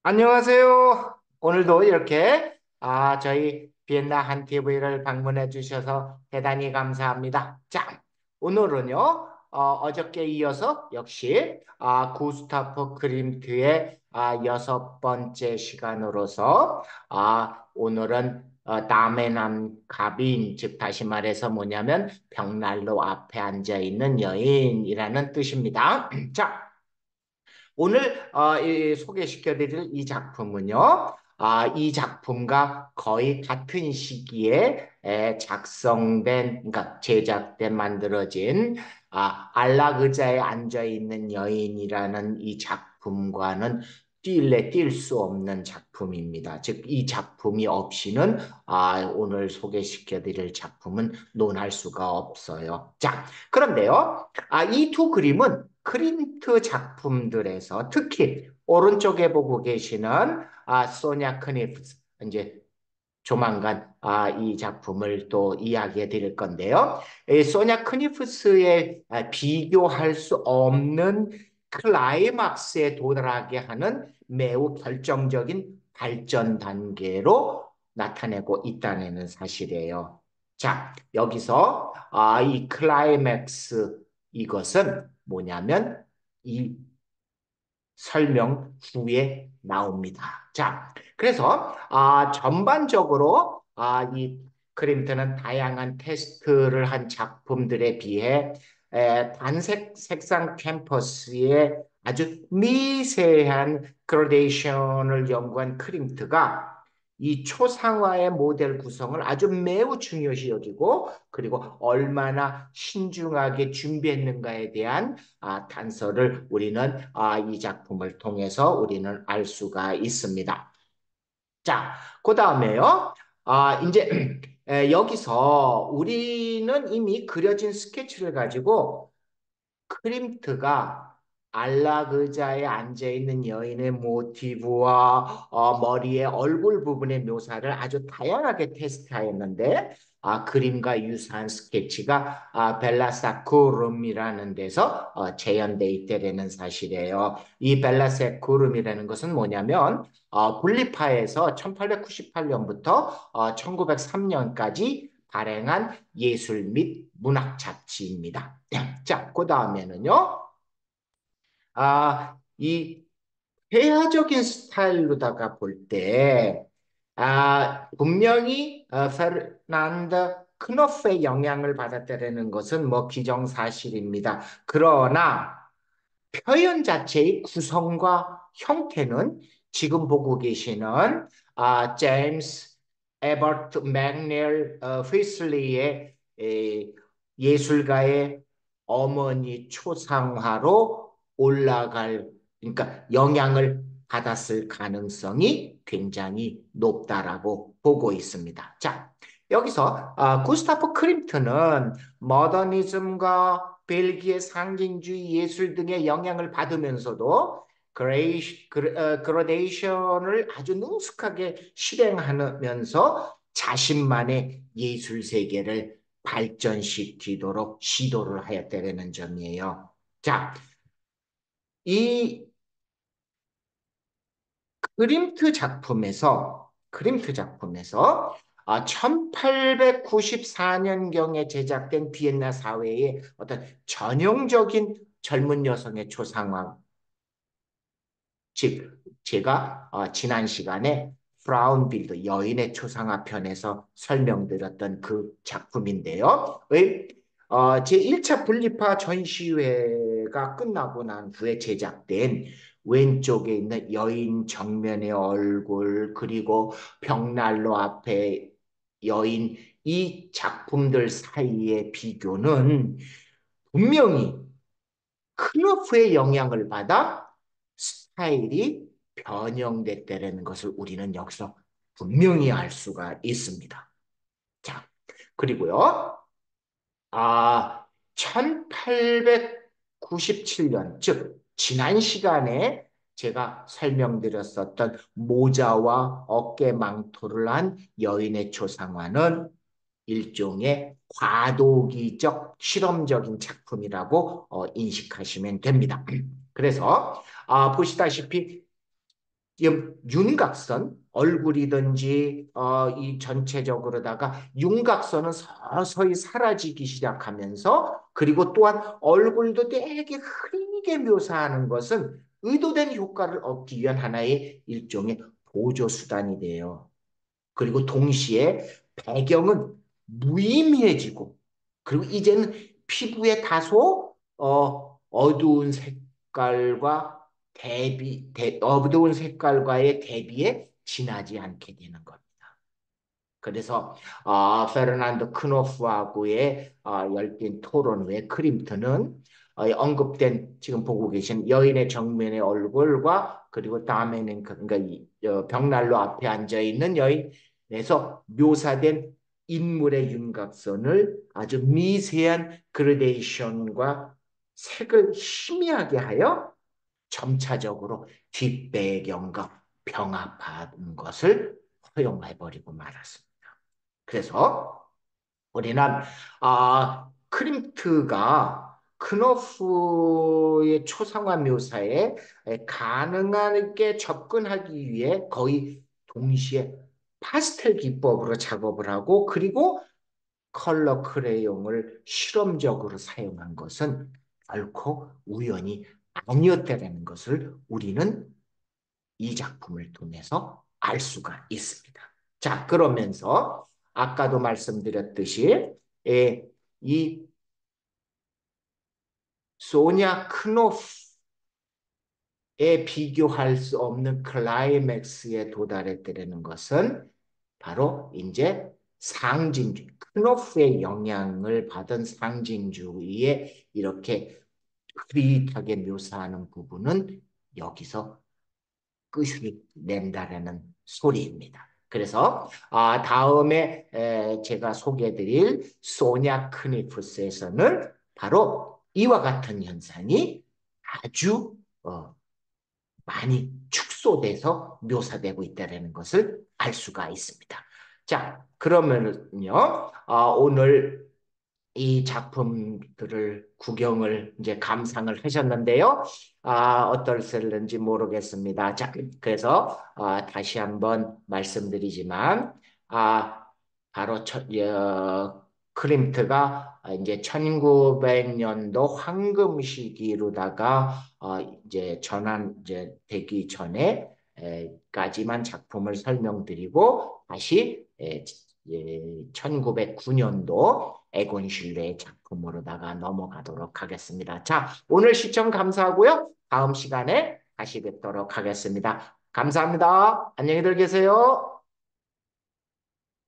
안녕하세요. 오늘도 이렇게 저희 비엔나 한 TV를 방문해 주셔서 대단히 감사합니다. 자, 오늘은요, 어저께 이어서 역시 구스타프 크림트의 여섯 번째 시간으로서 오늘은 남의 남 갑인, 즉 다시 말해서 뭐냐면 벽난로 앞에 앉아 있는 여인이라는 뜻입니다. 자, 오늘 소개시켜드릴 이 작품은요. 이 작품과 거의 같은 시기에 작성된, 그러니까 제작된, 만들어진 안락 의자에 앉아 있는 여인이라는 이 작품과는 뛸래 뛸 수 없는 작품입니다. 즉, 이 작품이 없이는 오늘 소개시켜드릴 작품은 논할 수가 없어요. 자, 그런데요. 이 두 그림은 크림트 작품들에서 특히 오른쪽에 보고 계시는 소냐 크니프스 이제 조만간 이 작품을 또 이야기해 드릴 건데요. 이 소냐 크니프스의 비교할 수 없는 클라이막스에 도달하게 하는 매우 결정적인 발전 단계로 나타내고 있다는 사실이에요. 자, 여기서 이 클라이맥스 이것은 뭐냐면 이 설명 후에 나옵니다. 자, 그래서 전반적으로 이 크림트는 다양한 테스트를 한 작품들에 비해 단색 색상 캠퍼스의 아주 미세한 그라데이션을 연구한 크림트가 이 초상화의 모델 구성을 아주 매우 중요시 여기고 그리고 얼마나 신중하게 준비했는가에 대한 단서를 우리는 이 작품을 통해서 우리는 알 수가 있습니다. 자, 그 다음에요. 이제 여기서 우리는 이미 그려진 스케치를 가지고 크림트가 안락 의자에 앉아 있는 여인의 모티브와 머리의 얼굴 부분의 묘사를 아주 다양하게 테스트하였는데 그림과 유사한 스케치가 벨라사쿠름이라는 데서 재현돼 있다는 사실이에요. 이 벨라사쿠름이라는 것은 뭐냐면 분리파에서 1898년부터 1903년까지 발행한 예술 및 문학 잡지입니다. 자, 그 다음에는요. 이 회화적인 스타일로다가 볼 때, 분명히 페르난드 크노프의 영향을 받았다는 것은 뭐 기정사실입니다. 그러나 표현 자체의 구성과 형태는 지금 보고 계시는 제임스 에버트 맥닐 휘슬리의 예술가의 어머니 초상화로 올라갈 그러니까 영향을 받았을 가능성이 굉장히 높다라고 보고 있습니다. 자, 여기서 구스타프 크림트는 모더니즘과 벨기에 상징주의 예술 등의 영향을 받으면서도 그라데이션을 아주 능숙하게 실행하면서 자신만의 예술 세계를 발전시키도록 시도를 하였다는 점이에요. 자, 이 그림트 작품에서 1894년경에 제작된 비엔나 사회의 어떤 전형적인 젊은 여성의 초상화, 즉 제가 지난 시간에 프라운빌드 여인의 초상화 편에서 설명드렸던 그 작품인데요. 제1차 분리파 전시회가 끝나고 난 후에 제작된 왼쪽에 있는 여인 정면의 얼굴 그리고 벽난로 앞에 여인 이 작품들 사이의 비교는 분명히 클로프의 영향을 받아 스타일이 변형됐다는 것을 우리는 여기서 분명히 알 수가 있습니다. 자, 그리고요. 아, 1897년, 즉, 지난 시간에 제가 설명드렸었던 모자와 어깨 망토를 한 여인의 초상화는 일종의 과도기적 실험적인 작품이라고 인식하시면 됩니다. 그래서 보시다시피 윤곽선, 얼굴이든지 이 전체적으로다가 윤곽선은 서서히 사라지기 시작하면서 그리고 또한 얼굴도 되게 흐리게 묘사하는 것은 의도된 효과를 얻기 위한 하나의 일종의 보조 수단이 돼요. 그리고 동시에 배경은 무의미해지고 그리고 이제는 피부에 다소 어두운 색깔과 어두운 색깔과의 대비에 진하지 않게 되는 겁니다. 그래서 페르난도 크노프하고의 열띤 토론 후에 크림트는 언급된 지금 보고 계신 여인의 정면의 얼굴과 그리고 다음에는 그러니까 벽난로 앞에 앉아 있는 여인에서 묘사된 인물의 윤곽선을 아주 미세한 그라데이션과 색을 희미하게 하여 점차적으로 뒷배경과 병합하는 것을 허용해버리고 말았습니다. 그래서 우리는 크림트가 크노프의 초상화 묘사에 가능하게 접근하기 위해 거의 동시에 파스텔 기법으로 작업을 하고 그리고 컬러 크레용을 실험적으로 사용한 것은 결코 우연이 아니었다는 것을 우리는 이 작품을 통해서 알 수가 있습니다. 자, 그러면서 아까도 말씀드렸듯이 이 소냐 크노프에 비교할 수 없는 클라이맥스에 도달했다는 것은 바로 이제 상징주, 크노프의 영향을 받은 상징주의에 이렇게 흐릿하게 묘사하는 부분은 여기서 끝이 낸다라는 소리입니다. 그래서 다음에 제가 소개해드릴 소냐 크니프스에서는 바로 이와 같은 현상이 아주 많이 축소돼서 묘사되고 있다는 것을 알 수가 있습니다. 자, 그러면요, 오늘 이 작품들을 구경을 이제 감상을 하셨는데요. 어떨는지 모르겠습니다. 자, 그래서 다시 한번 말씀드리지만 바로 크림트가 이제 1900년도 황금 시기로다가 이제 전환 이제 되기 전에 까지만 작품을 설명드리고 다시 1909년도 에곤 실레의 작품으로다가 넘어가도록 하겠습니다. 자, 오늘 시청 감사하고요. 다음 시간에 다시 뵙도록 하겠습니다. 감사합니다. 안녕히들 계세요.